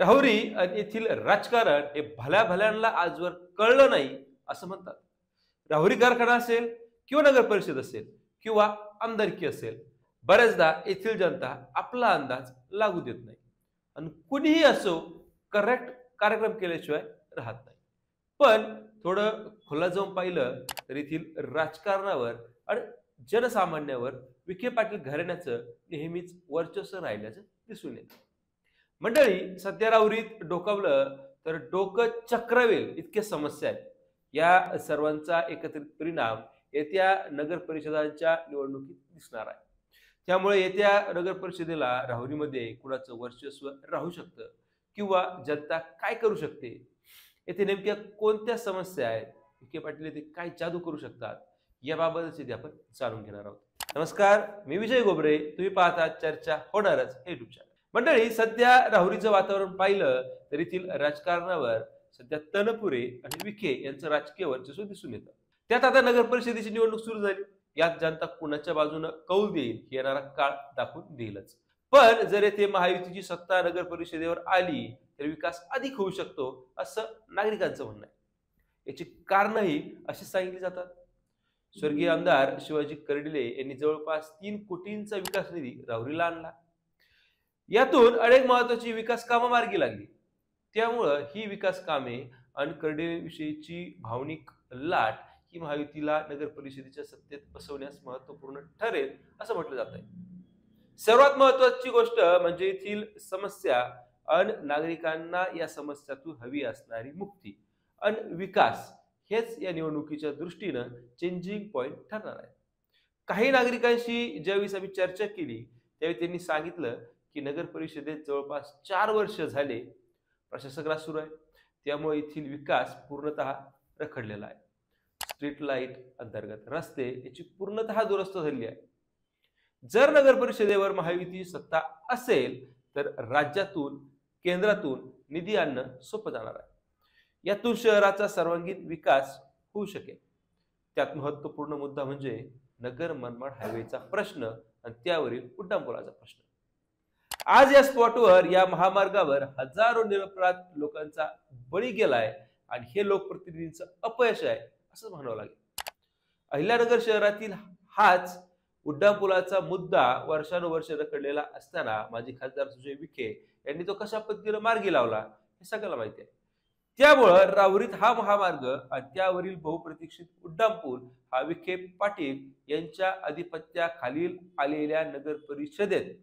राहुरी येथील राजकारण हे भल्या भल्यांना आजवर कळलं नाही असं म्हणतात. राहुरी कारखाना असेल किंवा नगर परिषद असेल किंवा आमदारकी असेल, बऱ्याचदा येथील जनता आपला अंदाज लागू देत नाही आणि कुणीही असो करेक्ट कार्यक्रम केल्याशिवाय राहत नाही. पण थोडं खुला जाऊन पाहिलं तर येथील राजकारणावर आणि जनसामान्यावर विखे पाटील घराण्याचं नेहमीच वर्चस्व राहिल्याचं दिसून येतं. मंडळी, सध्या राहुरीत डोकावलं तर डोकं चक्रवेल इतक्या समस्या आहेत. या सर्वांचा एकत्रित परिणाम येत्या नगर परिषदांच्या निवडणुकीत दिसणार आहे. त्यामुळे येत्या नगर परिषदेला राहुरीमध्ये कुणाचं वर्चस्व राहू शकतं किंवा जनता काय करू शकते, येथे नेमक्या कोणत्या समस्या आहेत, विखे पाटील येथे काय जादू करू शकतात, याबाबतच इथे आपण जाणून घेणार आहोत. नमस्कार, मी विजय गोबरे. तुम्ही पाहता चर्चा होणारच हे युट्यूब चॅनल. मंडळी, सध्या राहुरीचं वातावरण पाहिलं तर येथील राजकारणावर सध्या तनपुरे आणि विखे यांचं राजकीय वर्चस्व दिसून येतं. त्यात आता नगर परिषदेची निवडणूक सुरू झाली. यात जनता कुणाच्या बाजूनं कौल देईल येणारा काळ दाखवून देईलच. पण जर येथे महायुतीची सत्ता नगर परिषदेवर आली तर विकास अधिक होऊ शकतो असं नागरिकांचं म्हणणं आहे. याची कारणही अशी सांगितली जातात. स्वर्गीय आमदार शिवाजी कर्डिले यांनी जवळपास 3 कोटींचा विकास निधी राहुरीला आणला. यातून अनेक महत्वाची विकास कामं मार्गी लागली. त्यामुळं ही विकास कामे आणि कर्डिलेविषयीची भावनिक लाट ही महायुतीला नगर परिषदेच्या सत्तेत बसवण्यास महत्वपूर्ण ठरेल असं म्हटलं जात आहे. सर्वात महत्वाची गोष्ट म्हणजे येथील समस्या आणि नागरिकांना या समस्यातून हवी असणारी मुक्ती आणि विकास हेच या निवडणुकीच्या दृष्टीनं चेंजिंग पॉइंट ठरणार आहे. काही नागरिकांशी ज्यावेळी आम्ही चर्चा केली त्यावेळी त्यांनी सांगितलं की नगर परिषदेत जवळपास 4 वर्ष झाले प्रशासक राज सुरू आहे. त्यामुळे येथील विकास पूर्णतः रखडलेला आहे. स्ट्रीट लाईट अंतर्गत रस्ते याची पूर्णतः दुरुस्त झाली आहे. जर नगर परिषदेवर महायुती सत्ता असेल तर राज्यातून केंद्रातून निधी आणणं सोपं जाणार आहे. यातून शहराचा सर्वांगीण विकास होऊ शकेल. त्यात महत्वपूर्ण मुद्दा म्हणजे नगर मनमाड हायवेचा प्रश्न आणि त्यावरील उड्डाणपुलाचा प्रश्न. आज या स्पॉटवर, या महामार्गावर हजारो निरपराध लोकांचा बळी गेलाय आणि हे लोकप्रतिनिधींचं अपयश आहे असं म्हणावं लागेल. अहिल्यानगर शहरातील हाच उड्डाणपुलाचा मुद्दा वर्षानुवर्ष रखडलेला असताना माजी खासदार सुजय विखे यांनी तो कशा पद्धतीने मार्गी लावला हे सगळ्याला माहिती आहे. त्यामुळं राहुरीत हा महामार्ग आणि त्यावरील बहुप्रतीक्षित उड्डाणपूल हा विखे पाटील यांच्या आधिपत्याखालील आलेल्या नगर परिषदेत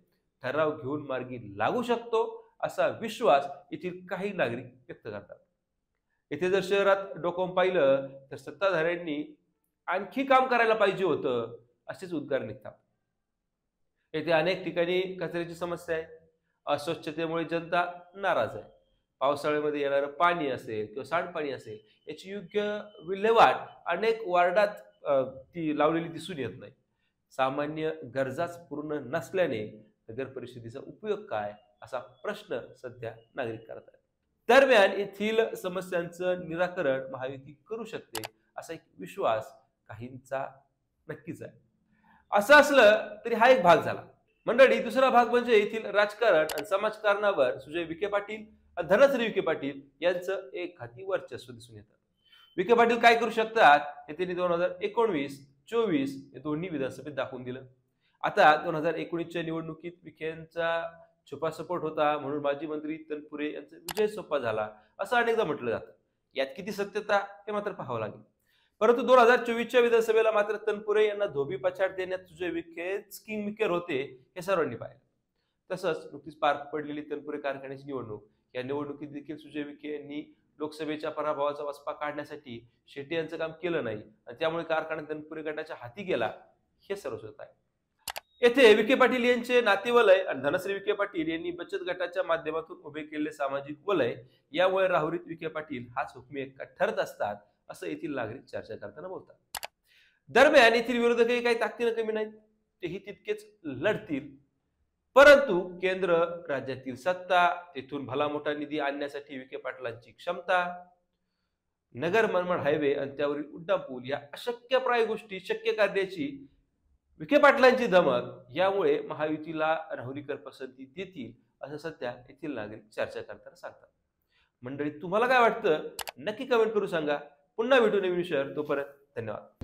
ठराव घेऊन मार्गी लागू शकतो असा विश्वास येथील काही नागरिक व्यक्त करतात. येथे जर शहरात डोकावून पाहिलं तर सत्ताधाऱ्यांनी आणखी काम करायला पाहिजे होतं असेच उद्गार निघतात. येथे अनेक ठिकाणी कचऱ्याची समस्या आहे. अस्वच्छतेमुळे जनता नाराज आहे. पावसाळ्यामध्ये येणारं पाणी असेल किंवा सांडपाणी असेल याची योग्य विल्हेवाट अनेक वार्डात ती लावलेली दिसून येत नाही. सामान्य गरजाच पूर्ण नसल्याने नगर परिषदेचा उपयोग काय असा प्रश्न सध्या नागरिक करत आहेत. दरम्यान येथील समस्यांचं निराकरण महायुती करू शकते असा एक विश्वास काहींचा नक्कीच आहे. असं असलं तरी हा एक भाग झाला. मंडळी, दुसरा भाग म्हणजे येथील राजकारण आणि समाजकारणावर सुजय विखे पाटील आणि धनश्री विखे पाटील यांचं एक हाती वर्चस्व दिसून येतं. विखे पाटील काय करू शकतात हे त्यांनी 2019-24 हे दोन्ही विधानसभेत दाखवून दिलं. आता 2019च्या निवडणुकीत विखेंचा छुपा सपोर्ट होता म्हणून माजी मंत्री तनपुरे यांचा विजय सोपा झाला असं अनेकदा म्हटलं जातं. यात किती सत्यता हे मात्र पाहावं लागेल. परंतु 2024च्या विधानसभेला मात्र तनपुरे यांना धोबी पछाड देण्यात सुजय विखेच किंग मेकर होते हे सर्वांनी पाहिलं. तसंच नुकतीच पार पडलेली तनपुरे कारखान्याची निवडणूक, या निवडणुकीत देखील सुजय विखे यांनी लोकसभेच्या पराभवाचा वचपा काढण्यासाठी शेट्टी यांचं काम केलं नाही आणि त्यामुळे कारखाना तनपुरे गटाच्या हाती गेला हे सर्वश्रुत आहे. येथे विखे पाटील यांचे नातेवलय आणि धनश्री विखे पाटील यांनी बचत गटाच्या माध्यमातून उभे केलेले सामाजिक वलय यामुळे राहुरीत विखे पाटील हाच हुकमी एक्का ठरत असतात असं येथील नागरिक चर्चा करताना बोलतात. दरम्यान येथील विरोधकही काही ताकदीनं कमी नाहीत. तेही तितकेच लढतील. परंतु केंद्र राज्यातील सत्ता, तेथून भला मोठा निधी आणण्यासाठी विखे पाटलांची क्षमता, नगर मनमाड हायवे आणि त्यावरील उड्डाणपूल या अशक्यप्राय गोष्टी शक्य करण्याची विखे पाटलांची धमक यामुळे महायुतीला राहुरीकर पसंती देतील असं सध्या येथील नागरिक चर्चा करताना सांगतात. मंडळी, तुम्हाला काय वाटतं नक्की कमेंट करून सांगा. पुन्हा भेटू नवीन विषयावर. तोपर्यंत धन्यवाद.